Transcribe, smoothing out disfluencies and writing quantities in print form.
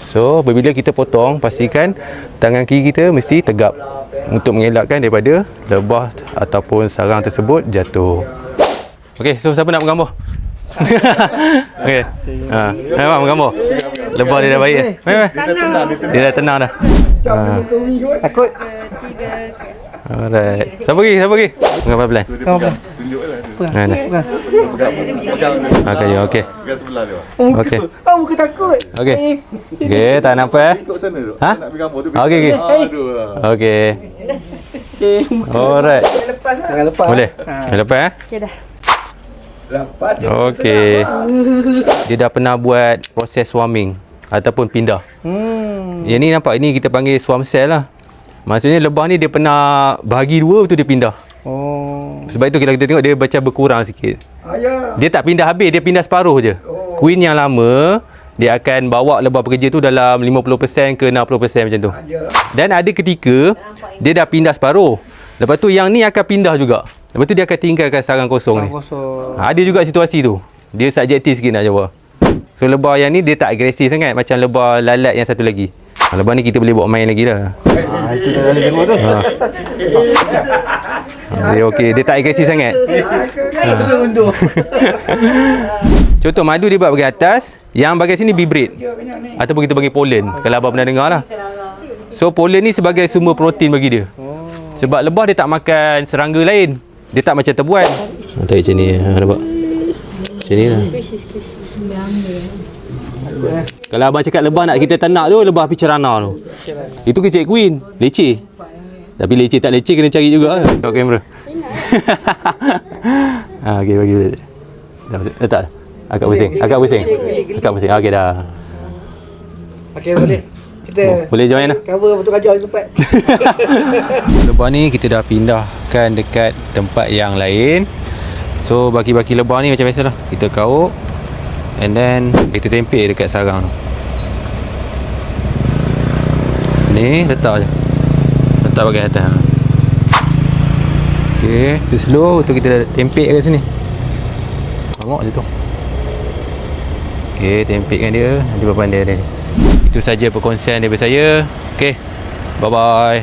So bila kita potong, pastikan tangan kiri kita mesti tegap untuk mengelakkan daripada lebah ataupun sarang tersebut jatuh. Okey, so siapa nak menggambar? Okey. Memang menggambar. Lebah dia dah baik. Dia dah tenang dah. Takut. Alright. Siapa lagi? Gambar pelan. Okey, okey. Okey. Muka takut. Okey. Okey, tak nampak Ha? Okey, okey. Okey. Alright. Jangan lepas. Boleh? Lepas Okey dah. Okey. Dia dah pernah buat proses swarming ataupun pindah. Yang ni nampak, ini kita panggil swarm cell lah. Maksudnya lebah ni dia pernah bahagi dua, betul dia pindah. Sebab itu kita tengok dia macam berkurang sikit. Dia tak pindah habis, dia pindah separuh je. Queen yang lama dia akan bawa lebah pekerja tu dalam 50% ke 60% macam tu. Dan ada ketika dia dah pindah separuh. Lepas tu yang ni akan pindah juga. Lepas tu dia akan tinggalkan sarang kosong ni. Ada juga situasi tu. Dia subjektif sikit nak jawab. So lebah yang ni dia tak agresif sangat macam lebah lalat yang satu lagi. Lebah ni kita boleh buat main lagi dah. Itu dah boleh tengok tu. Dia okey, dia tak agresif sangat. Undur. Contoh madu dia buat bahagian atas, yang bahagian sini bibrit ataupun kita panggil pollen, kalau abang pernah dengar lah. So pollen ni sebagai sumber protein bagi dia. Sebab lebah dia tak makan serangga lain. Dia tak macam tebuan. Tengok macam ni, nampak? Macam ni lah. Kalau abang cakap lebah nak kita ternak tu, lebah picerana tu. Itu kecil queen, leceh. Tapi leceh tak leceh kena cari juga. Tengok kamera. Okey, bagi boleh. Tak. Agak pusing. Okey dah. Okey, boleh. Kita boleh join lah. cover betul raja tempat. Lebah ni kita dah pindahkan dekat tempat yang lain. So baki-baki lebah ni macam biasalah, kita kaut and then kita tempel dekat sarang tu. Ni letak je. Letak bahagian atas. Okey, tu slow tu kita tempel kat sini. Tengok je tu. Okey, tempelkan dia, nanti pandai dia. Itu saja perkongsian daripada saya. Okey. Bye bye.